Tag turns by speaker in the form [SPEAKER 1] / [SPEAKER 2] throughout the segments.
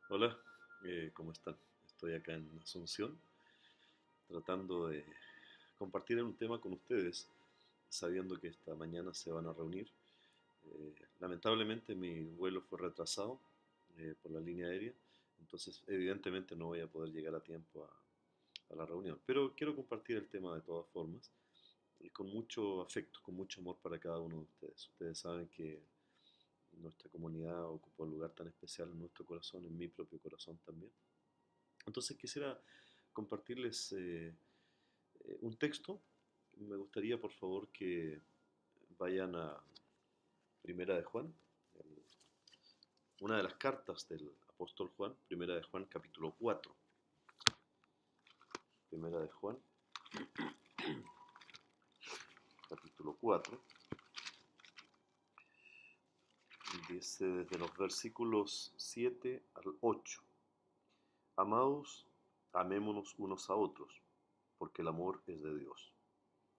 [SPEAKER 1] Hola, ¿cómo están? Estoy acá en Asunción tratando de compartir un tema con ustedes, sabiendo que esta mañana se van a reunir. Lamentablemente mi vuelo fue retrasado por la línea aérea, entonces evidentemente no voy a poder llegar a tiempo a la reunión, pero quiero compartir el tema de todas formas y con mucho afecto, con mucho amor para cada uno de ustedes. Ustedes saben que nuestra comunidad ocupa un lugar tan especial en nuestro corazón, en mi propio corazón también. Entonces quisiera compartirles un texto. Me gustaría, por favor, que vayan a Primera de Juan, una de las cartas del apóstol Juan, Primera de Juan, capítulo 4. Primera de Juan, capítulo 4, dice desde los versículos 7 al 8. Amados, amémonos unos a otros, porque el amor es de Dios.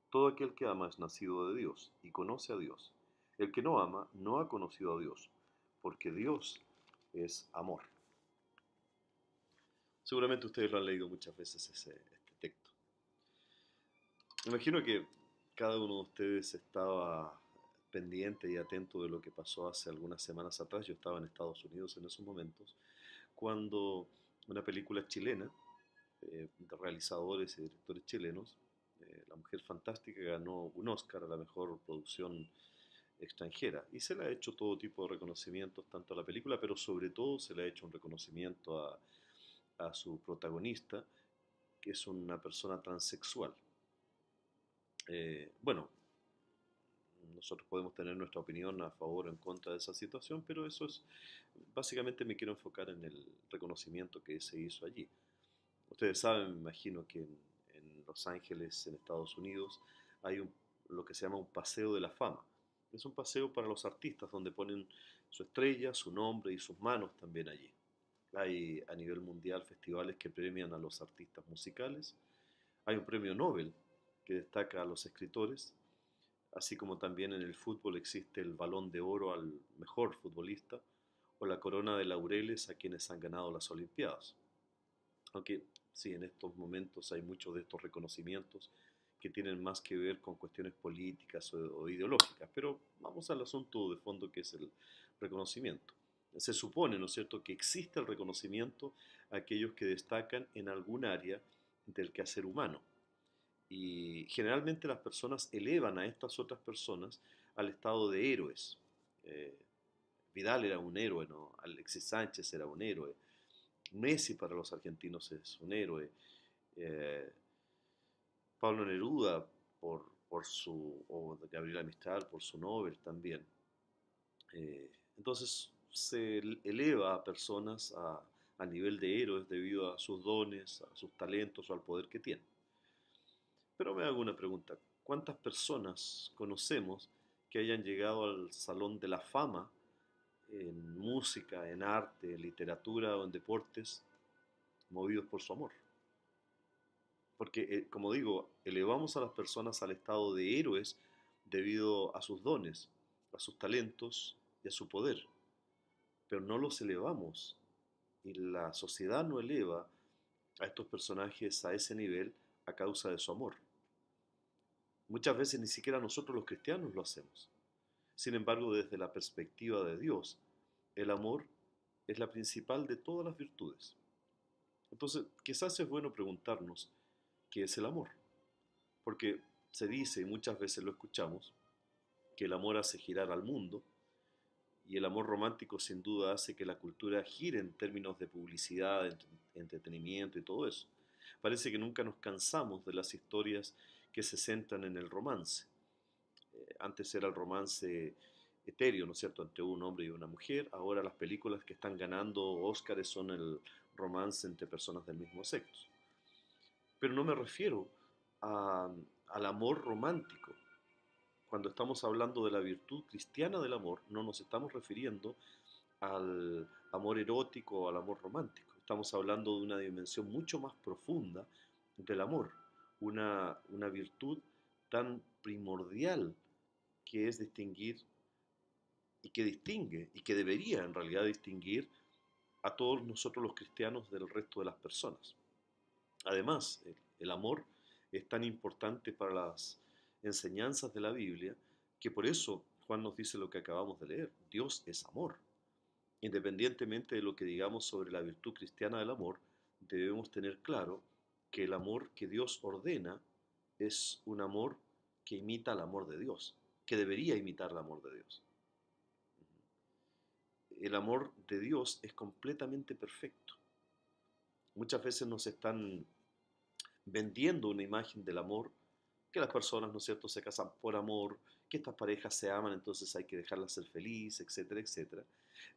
[SPEAKER 1] Todo aquel que ama es nacido de Dios y conoce a Dios. El que no ama no ha conocido a Dios, porque Dios es amor. Seguramente ustedes lo han leído muchas veces este texto. Imagino que cada uno de ustedes estaba pendiente y atento de lo que pasó hace algunas semanas atrás. Yo estaba en Estados Unidos en esos momentos, cuando una película chilena, de realizadores y directores chilenos, La Mujer Fantástica, ganó un Oscar a la mejor producción extranjera y se le ha hecho todo tipo de reconocimientos tanto a la película, pero sobre todo se le ha hecho un reconocimiento a su protagonista, que es una persona transexual. Bueno, nosotros podemos tener nuestra opinión a favor o en contra de esa situación, pero eso es, básicamente me quiero enfocar en el reconocimiento que se hizo allí. Ustedes saben, me imagino que en Los Ángeles, en Estados Unidos, hay lo que se llama un paseo de la fama. Es un paseo para los artistas donde ponen su estrella, su nombre y sus manos también allí. Hay a nivel mundial festivales que premian a los artistas musicales. Hay un premio Nobel que destaca a los escritores, así como también en el fútbol existe el Balón de Oro al mejor futbolista o la Corona de Laureles a quienes han ganado las Olimpiadas. Aunque sí, en estos momentos hay muchos de estos reconocimientos que tienen más que ver con cuestiones políticas o ideológicas, pero vamos al asunto de fondo que es el reconocimiento. Se supone, ¿no es cierto?, que existe el reconocimiento a aquellos que destacan en algún área del quehacer humano. Y generalmente las personas elevan a estas otras personas al estado de héroes. Eh, Vidal era un héroe, ¿no? Alexis Sánchez era un héroe. Messi para los argentinos es un héroe. Eh, Pablo Neruda o Gabriela Mistral por su Nobel también. Entonces se eleva a personas a nivel de héroes debido a sus dones, a sus talentos o al poder que tienen. Pero me hago una pregunta, ¿cuántas personas conocemos que hayan llegado al Salón de la Fama en música, en arte, en literatura o en deportes movidos por su amor? Porque, como digo, elevamos a las personas al estado de héroes debido a sus dones, a sus talentos y a su poder, pero no los elevamos y la sociedad no eleva a estos personajes a ese nivel a causa de su amor. Muchas veces ni siquiera nosotros los cristianos lo hacemos. Sin embargo, desde la perspectiva de Dios, el amor es la principal de todas las virtudes. Entonces, quizás es bueno preguntarnos qué es el amor, porque se dice, y muchas veces lo escuchamos, que el amor hace girar al mundo, y el amor romántico sin duda hace que la cultura gire en términos de publicidad, entretenimiento y todo eso. Parece que nunca nos cansamos de las historias que se centran en el romance. Antes era el romance etéreo, ¿no es cierto?, entre un hombre y una mujer. Ahora las películas que están ganando Óscares son el romance entre personas del mismo sexo. Pero no me refiero a, al amor romántico. Cuando estamos hablando de la virtud cristiana del amor, no nos estamos refiriendo al amor erótico o al amor romántico. Estamos hablando de una dimensión mucho más profunda del amor, una virtud tan primordial que es distinguir y que distingue y que debería en realidad distinguir a todos nosotros los cristianos del resto de las personas. Además, el amor es tan importante para las enseñanzas de la Biblia que por eso Juan nos dice lo que acabamos de leer. Dios es amor. Independientemente de lo que digamos sobre la virtud cristiana del amor, debemos tener claro que el amor que Dios ordena es un amor que imita el amor de Dios, que debería imitar el amor de Dios. El amor de Dios es completamente perfecto. Muchas veces nos están vendiendo una imagen del amor, que las personas, ¿no es cierto?, se casan por amor, que estas parejas se aman, entonces hay que dejarlas ser felices, etcétera, etcétera.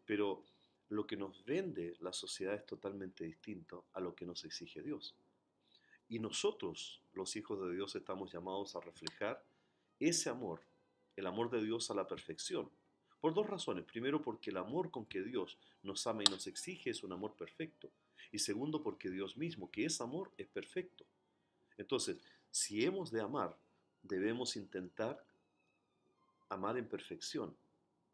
[SPEAKER 1] Pero lo que nos vende la sociedad es totalmente distinto a lo que nos exige Dios. Y nosotros, los hijos de Dios, estamos llamados a reflejar ese amor, el amor de Dios a la perfección. Por dos razones. Primero, porque el amor con que Dios nos ama y nos exige es un amor perfecto. Y segundo, porque Dios mismo, que es amor, es perfecto. Entonces, si hemos de amar, debemos intentar amar en perfección,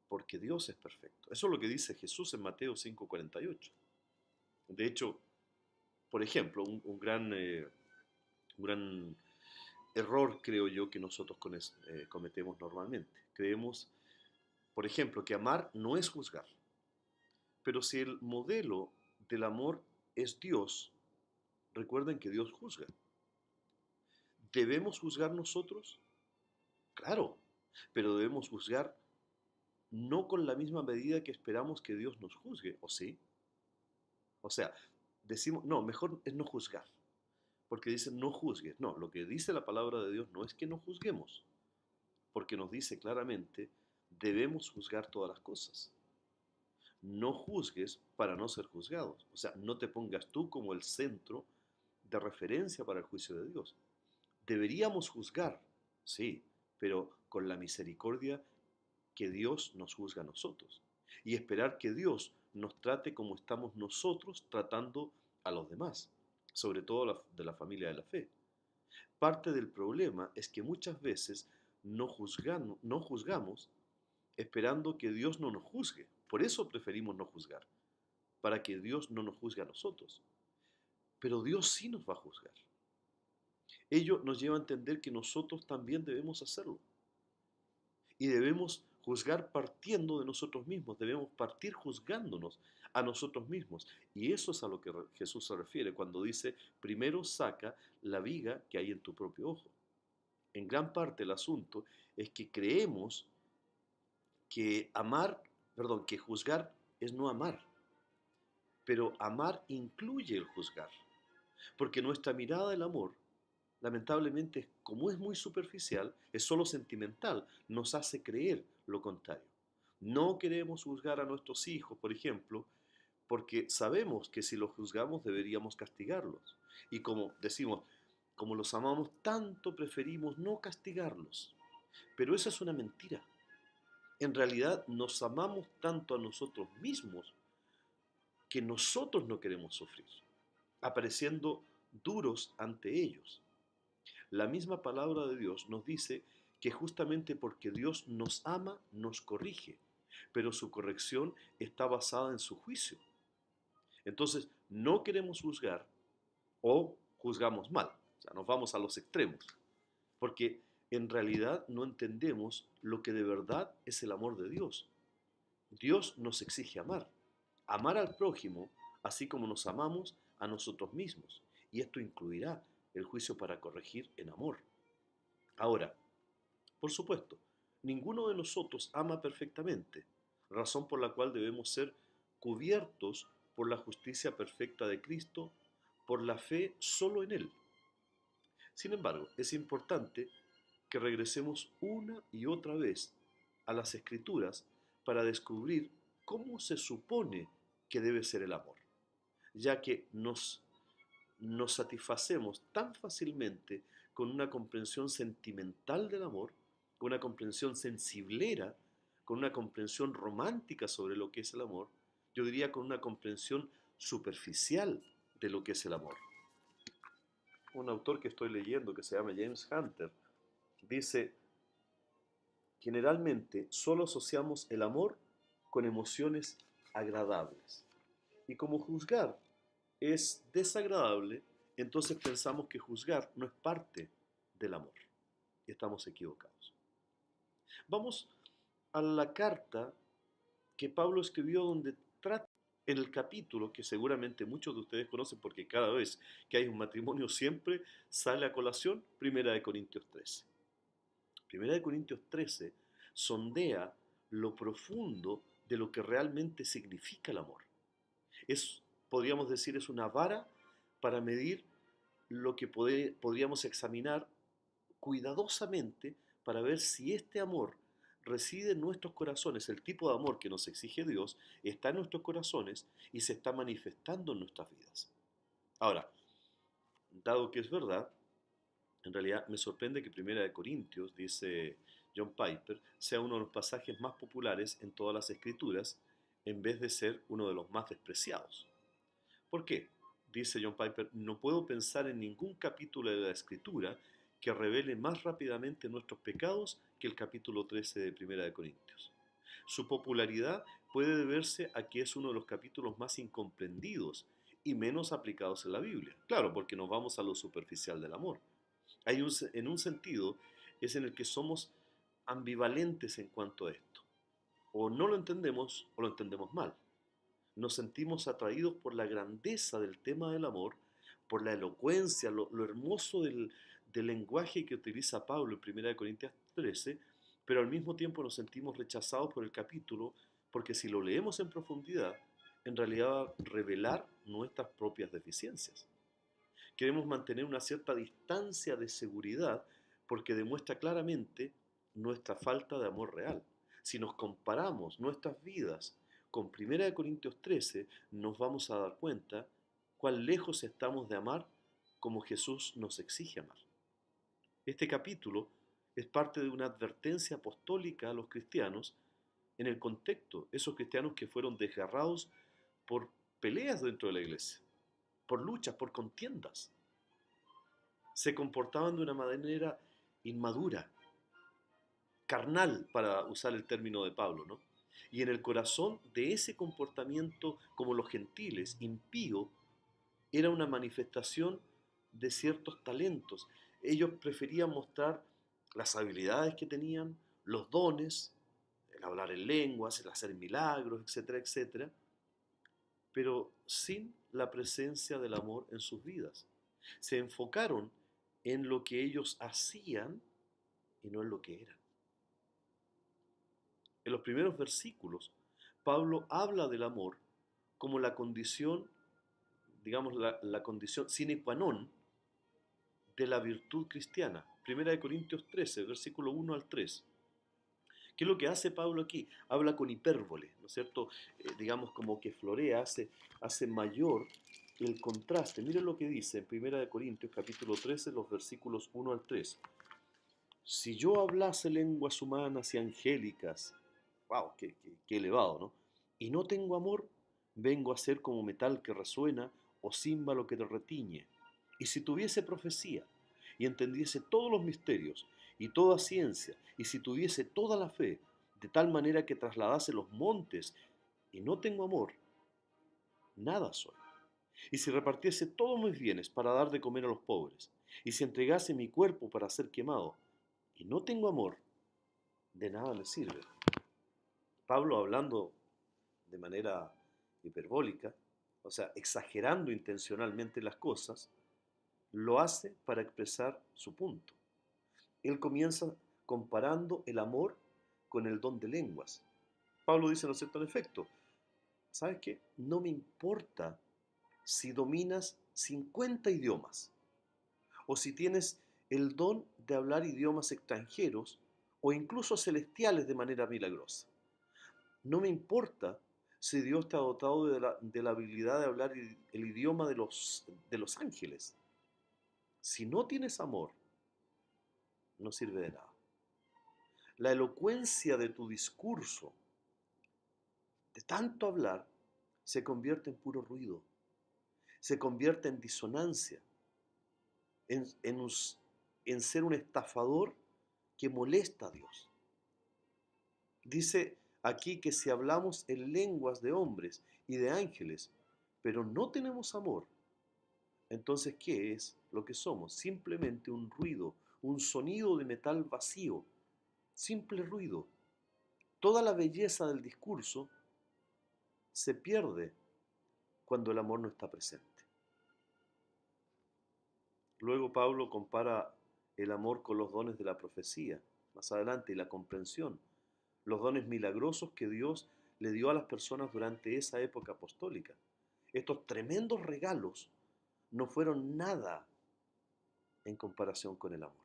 [SPEAKER 1] porque Dios es perfecto. Eso es lo que dice Jesús en Mateo 5:48. De hecho, por ejemplo, un gran error, creo yo, que nosotros cometemos normalmente. Creemos, por ejemplo, que amar no es juzgar. Pero si el modelo del amor es Dios, recuerden que Dios juzga. ¿Debemos juzgar nosotros? Claro, pero debemos juzgar no con la misma medida que esperamos que Dios nos juzgue, ¿o sí? O sea, decimos, no, mejor es no juzgar, porque dice no juzgues. No, lo que dice la palabra de Dios no es que no juzguemos, porque nos dice claramente, debemos juzgar todas las cosas. No juzgues para no ser juzgados. O sea, no te pongas tú como el centro de referencia para el juicio de Dios. Deberíamos juzgar, sí, pero con la misericordia que Dios nos juzga a nosotros y esperar que Dios nos trate como estamos nosotros tratando a los demás, sobre todo de la familia de la fe. Parte del problema es que muchas veces no juzgamos esperando que Dios no nos juzgue. Por eso preferimos no juzgar, para que Dios no nos juzgue a nosotros. Pero Dios sí nos va a juzgar. Ello nos lleva a entender que nosotros también debemos hacerlo. Y debemos juzgar partiendo de nosotros mismos, debemos partir juzgándonos a nosotros mismos. Y eso es a lo que Jesús se refiere cuando dice, primero saca la viga que hay en tu propio ojo. En gran parte el asunto es que creemos que que juzgar es no amar, pero amar incluye el juzgar, porque nuestra mirada del amor, lamentablemente, como es muy superficial, es solo sentimental, nos hace creer lo contrario. No queremos juzgar a nuestros hijos, por ejemplo, porque sabemos que si los juzgamos deberíamos castigarlos. Y como decimos, como los amamos tanto, preferimos no castigarlos. Pero esa es una mentira. En realidad nos amamos tanto a nosotros mismos que nosotros no queremos sufrir, apareciendo duros ante ellos. La misma palabra de Dios nos dice que justamente porque Dios nos ama, nos corrige, pero su corrección está basada en su juicio. Entonces, no queremos juzgar o juzgamos mal, o sea, nos vamos a los extremos, porque en realidad no entendemos lo que de verdad es el amor de Dios. Dios nos exige amar al prójimo, así como nos amamos a nosotros mismos, y esto incluirá el juicio para corregir en amor. Ahora, por supuesto, ninguno de nosotros ama perfectamente, razón por la cual debemos ser cubiertos por la justicia perfecta de Cristo, por la fe solo en Él. Sin embargo, es importante que regresemos una y otra vez a las Escrituras para descubrir cómo se supone que debe ser el amor, ya que nos satisfacemos tan fácilmente con una comprensión sentimental del amor, con una comprensión sensiblera, con una comprensión romántica sobre lo que es el amor, yo diría con una comprensión superficial de lo que es el amor. Un autor que estoy leyendo que se llama James Hunter dice, generalmente solo asociamos el amor con emociones agradables. Y como juzgar es desagradable, entonces pensamos que juzgar no es parte del amor. Y estamos equivocados. Vamos a la carta que Pablo escribió donde trata en el capítulo que seguramente muchos de ustedes conocen porque cada vez que hay un matrimonio siempre sale a colación, Primera de Corintios 13. Primera de Corintios 13 sondea lo profundo de lo que realmente significa el amor. Es, podríamos decir, es una vara para medir lo que podríamos examinar cuidadosamente para ver si este amor reside en nuestros corazones, el tipo de amor que nos exige Dios está en nuestros corazones y se está manifestando en nuestras vidas. Ahora, dado que es verdad, en realidad me sorprende que Primera de Corintios, dice John Piper, sea uno de los pasajes más populares en todas las escrituras, en vez de ser uno de los más despreciados. ¿Por qué? Dice John Piper, no puedo pensar en ningún capítulo de la escritura que revele más rápidamente nuestros pecados que el capítulo 13 de Primera de Corintios. Su popularidad puede deberse a que es uno de los capítulos más incomprendidos y menos aplicados en la Biblia. Claro, porque nos vamos a lo superficial del amor. En un sentido, es en el que somos ambivalentes en cuanto a esto. O no lo entendemos o lo entendemos mal. Nos sentimos atraídos por la grandeza del tema del amor, por la elocuencia, lo hermoso del lenguaje que utiliza Pablo en 1 Corintios 13, pero al mismo tiempo nos sentimos rechazados por el capítulo, porque si lo leemos en profundidad, en realidad va a revelar nuestras propias deficiencias. Queremos mantener una cierta distancia de seguridad porque demuestra claramente nuestra falta de amor real. Si nos comparamos nuestras vidas con 1 Corintios 13, nos vamos a dar cuenta cuán lejos estamos de amar como Jesús nos exige amar. Este capítulo es parte de una advertencia apostólica a los cristianos en el contexto, esos cristianos que fueron desgarrados por peleas dentro de la iglesia, por luchas, por contiendas. Se comportaban de una manera inmadura, carnal, para usar el término de Pablo, ¿no? Y en el corazón de ese comportamiento, como los gentiles, impío, era una manifestación de ciertos talentos. Ellos preferían mostrar las habilidades que tenían, los dones, el hablar en lenguas, el hacer milagros, etcétera, etcétera, pero sin la presencia del amor en sus vidas. Se enfocaron en lo que ellos hacían y no en lo que eran. En los primeros versículos, Pablo habla del amor como la condición, digamos, la condición sine qua non de la virtud cristiana. Primera de Corintios 13, versículo 1 al 3. ¿Qué es lo que hace Pablo aquí? Habla con hipérbole, ¿no es cierto? Digamos como que florea, hace mayor el contraste. Miren lo que dice en Primera de Corintios capítulo 13, los versículos 1 al 3. Si yo hablase lenguas humanas y angélicas, wow, qué elevado, ¿no? Y no tengo amor, vengo a ser como metal que resuena o címbalo que te retiñe. Y si tuviese profecía y entendiese todos los misterios y toda ciencia, y si tuviese toda la fe, de tal manera que trasladase los montes y no tengo amor, nada soy. Y si repartiese todos mis bienes para dar de comer a los pobres, y si entregase mi cuerpo para ser quemado, y no tengo amor, de nada me sirve. Pablo hablando de manera hiperbólica, o sea, exagerando intencionalmente las cosas, lo hace para expresar su punto. Él comienza comparando el amor con el don de lenguas. Pablo dice, ¿no es cierto?, en efecto, ¿sabes qué? No me importa si dominas 50 idiomas o si tienes el don de hablar idiomas extranjeros o incluso celestiales de manera milagrosa. No me importa si Dios te ha dotado de la habilidad de hablar el idioma de los ángeles. Si no tienes amor, no sirve de nada. La elocuencia de tu discurso, de tanto hablar, se convierte en puro ruido, se convierte en disonancia, en, en, en ser un estafador que molesta a Dios. Dice aquí que si hablamos en lenguas de hombres y de ángeles, pero no tenemos amor, entonces ¿qué es lo que somos? Simplemente un ruido, un sonido de metal vacío, simple ruido. Toda la belleza del discurso se pierde cuando el amor no está presente. Luego Pablo compara el amor con los dones de la profecía, más adelante, y la comprensión, los dones milagrosos que Dios le dio a las personas durante esa época apostólica. Estos tremendos regalos no fueron nada en comparación con el amor.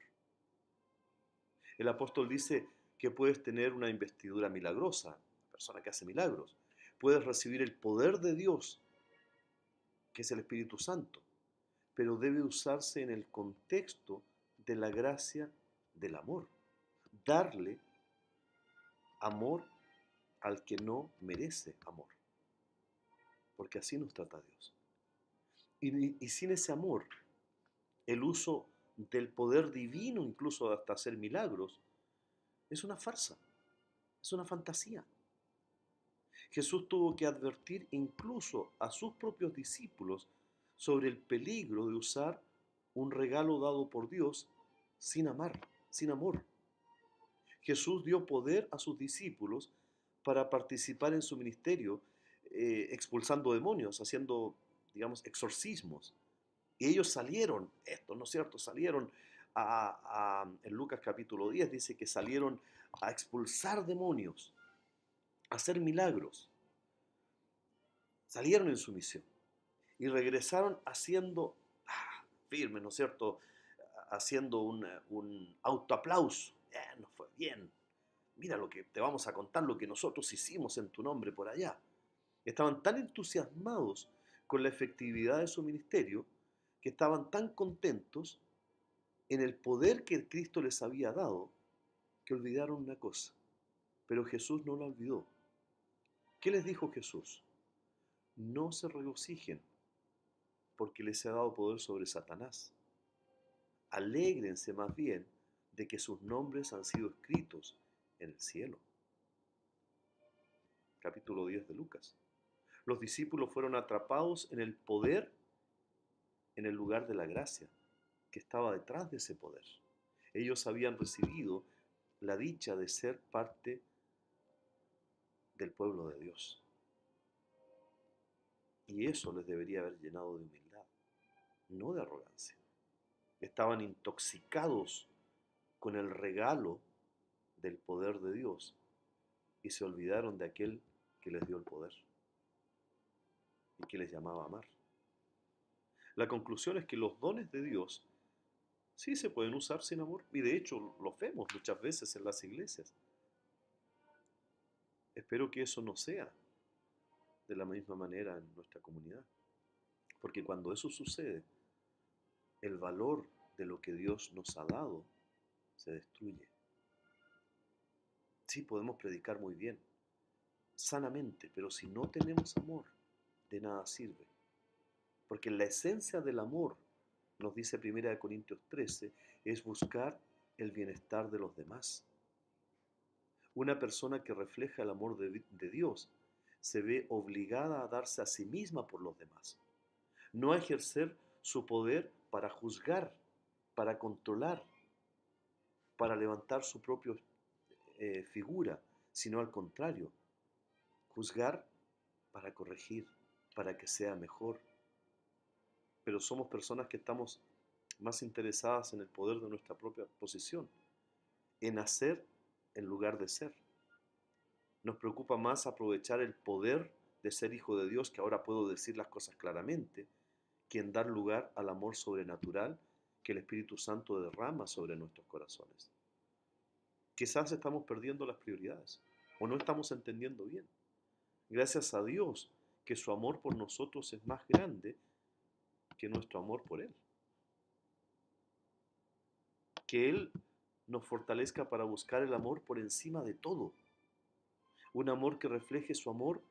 [SPEAKER 1] El apóstol dice que puedes tener una investidura milagrosa, una persona que hace milagros. Puedes recibir el poder de Dios, que es el Espíritu Santo, pero debe usarse en el contexto de la gracia del amor. Darle amor al que no merece amor, porque así nos trata Dios. Y sin ese amor, el uso del poder divino, incluso hasta hacer milagros, es una farsa, es una fantasía. Jesús tuvo que advertir incluso a sus propios discípulos sobre el peligro de usar un regalo dado por Dios sin amar, sin amor. Jesús dio poder a sus discípulos para participar en su ministerio, expulsando demonios, haciendo, digamos, exorcismos. Y ellos salieron, esto, ¿no es cierto? Salieron en Lucas capítulo 10 dice que salieron a expulsar demonios, a hacer milagros. Salieron en su misión y regresaron haciendo, firme, ¿no es cierto? Haciendo un autoaplauso. Nos fue bien. Mira lo que te vamos a contar, lo que nosotros hicimos en tu nombre por allá. Estaban tan entusiasmados con la efectividad de su ministerio que estaban tan contentos en el poder que Cristo les había dado que olvidaron una cosa. Pero Jesús no la olvidó. ¿Qué les dijo Jesús? No se regocijen porque les ha dado poder sobre Satanás. Alégrense más bien de que sus nombres han sido escritos en el cielo. Capítulo 10 de Lucas. Los discípulos fueron atrapados en el poder, en el lugar de la gracia, que estaba detrás de ese poder. Ellos habían recibido la dicha de ser parte del pueblo de Dios. Y eso les debería haber llenado de humildad, no de arrogancia. Estaban intoxicados con el regalo del poder de Dios y se olvidaron de aquel que les dio el poder y que les llamaba a amar. La conclusión es que los dones de Dios sí se pueden usar sin amor, y de hecho los vemos muchas veces en las iglesias. Espero que eso no sea de la misma manera en nuestra comunidad, porque cuando eso sucede, el valor de lo que Dios nos ha dado se destruye. Sí, podemos predicar muy bien, sanamente, pero si no tenemos amor, de nada sirve. Porque la esencia del amor, nos dice 1 Corintios 13, es buscar el bienestar de los demás. Una persona que refleja el amor de Dios se ve obligada a darse a sí misma por los demás, no a ejercer su poder para juzgar, para controlar, para levantar su propia figura, sino al contrario, juzgar para corregir, para que sea mejor. Pero somos personas que estamos más interesadas en el poder de nuestra propia posición, en hacer en lugar de ser. Nos preocupa más aprovechar el poder de ser hijo de Dios, que ahora puedo decir las cosas claramente, que en dar lugar al amor sobrenatural que el Espíritu Santo derrama sobre nuestros corazones. Quizás estamos perdiendo las prioridades o no estamos entendiendo bien. Gracias a Dios que su amor por nosotros es más grande que nuestro amor por Él. Que Él nos fortalezca para buscar el amor por encima de todo. Un amor que refleje su amor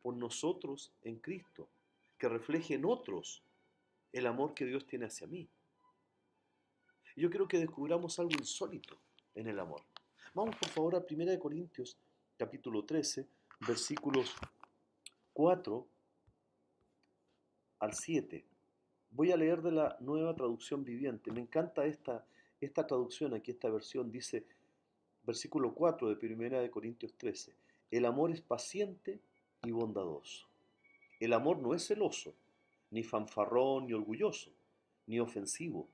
[SPEAKER 1] por nosotros en Cristo, que refleje en otros el amor que Dios tiene hacia mí. Y yo quiero que descubramos algo insólito en el amor. Vamos por favor a 1 Corintios capítulo 13, versículos 4 al 7. Voy a leer de la Nueva Traducción Viviente. Me encanta esta traducción aquí, esta versión. Dice, versículo 4 de Primera de Corintios 13. El amor es paciente y bondadoso. El amor no es celoso, ni fanfarrón, ni orgulloso, ni ofensivo.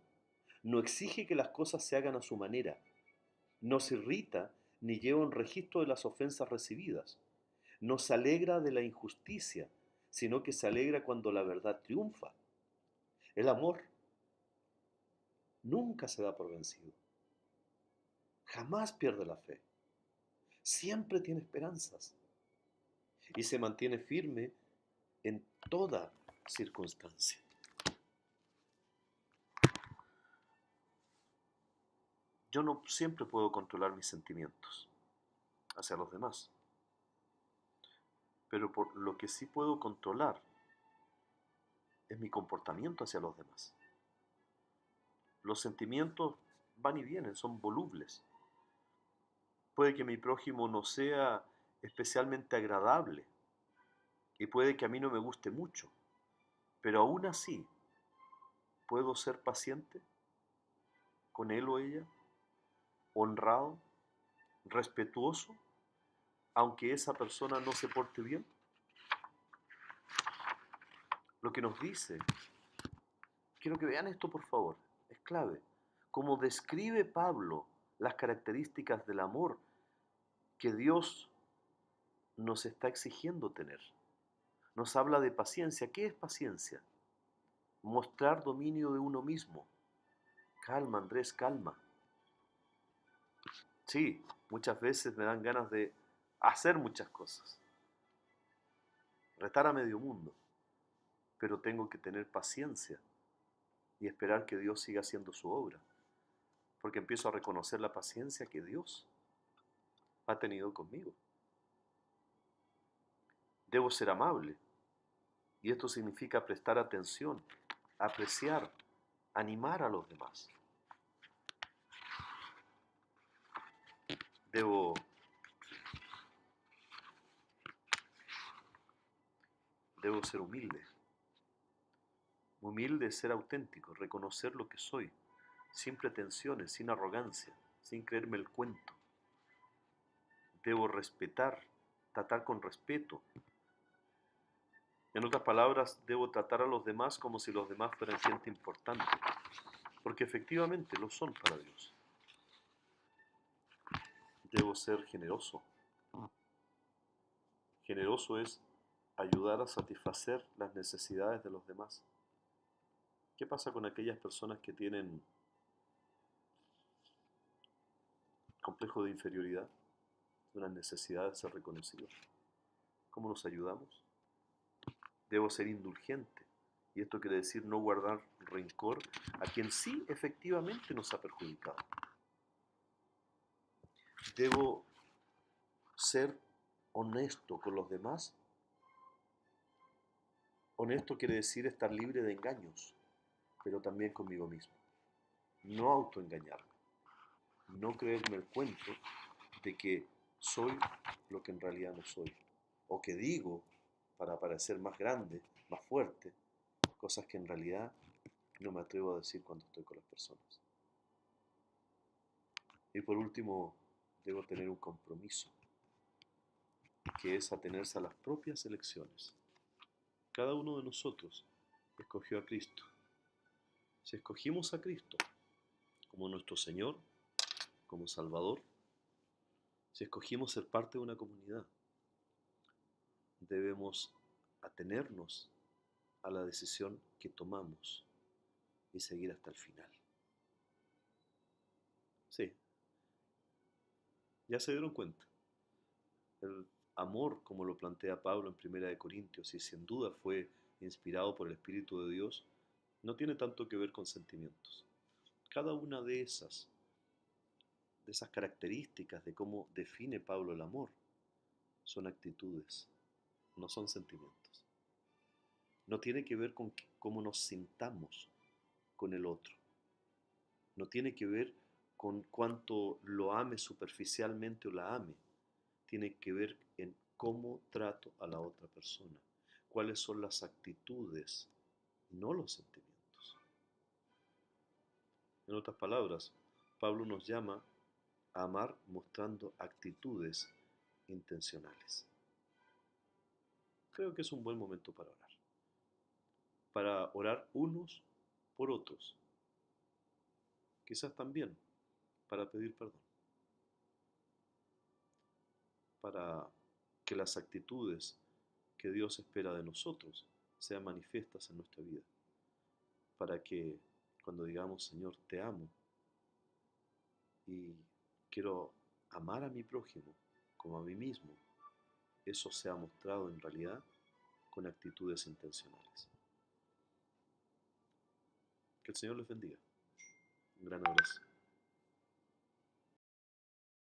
[SPEAKER 1] No exige que las cosas se hagan a su manera. No se irrita ni lleva un registro de las ofensas recibidas. No se alegra de la injusticia, sino que se alegra cuando la verdad triunfa. El amor nunca se da por vencido. Jamás pierde la fe. Siempre tiene esperanzas y se mantiene firme en toda circunstancia. Yo no siempre puedo controlar mis sentimientos hacia los demás, pero por lo que sí puedo controlar es mi comportamiento hacia los demás. Los sentimientos van y vienen, son volubles. Puede que mi prójimo no sea especialmente agradable y puede que a mí no me guste mucho, pero aún así puedo ser paciente con él o ella, honrado, respetuoso, aunque esa persona no se porte bien. Lo que nos dice, quiero que vean esto por favor, es clave. Como describe Pablo las características del amor que Dios nos está exigiendo tener. Nos habla de paciencia. ¿Qué es paciencia? Mostrar dominio de uno mismo. Calma, Andrés, calma. Sí, muchas veces me dan ganas de hacer muchas cosas, retar a medio mundo, pero tengo que tener paciencia y esperar que Dios siga haciendo su obra, porque empiezo a reconocer la paciencia que Dios ha tenido conmigo. Debo ser amable, y esto significa prestar atención, apreciar, animar a los demás. Debo, debo ser humilde. Humilde es ser auténtico, reconocer lo que soy, sin pretensiones, sin arrogancia, sin creerme el cuento. Debo respetar, tratar con respeto. En otras palabras, debo tratar a los demás como si los demás fueran gente importante, porque efectivamente lo son para Dios. Debo ser generoso. Generoso es ayudar a satisfacer las necesidades de los demás. ¿Qué pasa con aquellas personas que tienen complejo de inferioridad, una necesidad de ser reconocidos? ¿Cómo nos ayudamos? Debo ser indulgente. Y esto quiere decir no guardar rencor a quien sí efectivamente nos ha perjudicado. Debo ser honesto con los demás. Honesto quiere decir estar libre de engaños, pero también conmigo mismo. No autoengañarme. No creerme el cuento de que soy lo que en realidad no soy. O que digo para parecer más grande, más fuerte, cosas que en realidad no me atrevo a decir cuando estoy con las personas. Y por último, debo tener un compromiso, que es atenerse a las propias elecciones. Cada uno de nosotros escogió a Cristo. Si escogimos a Cristo como nuestro Señor, como Salvador, si escogimos ser parte de una comunidad, debemos atenernos a la decisión que tomamos y seguir hasta el final. Sí, ya se dieron cuenta. El amor, como lo plantea Pablo en Primera de Corintios, y sin duda fue inspirado por el Espíritu de Dios, no tiene tanto que ver con sentimientos. Cada una de esas características de cómo define Pablo el amor son actitudes, no son sentimientos. No tiene que ver con cómo nos sintamos con el otro. No tiene que ver con cuánto lo ame superficialmente o la ame. Tiene que ver en cómo trato a la otra persona. Cuáles son las actitudes no los sentimientos. En otras palabras, Pablo nos llama a amar mostrando actitudes intencionales. Creo que es un buen momento para orar unos por otros, quizás también para pedir perdón, para que las actitudes que Dios espera de nosotros sean manifiestas en nuestra vida, para que cuando digamos, Señor, te amo y quiero amar a mi prójimo como a mí mismo, eso sea mostrado en realidad con actitudes intencionales. Que el Señor les bendiga. Un gran abrazo.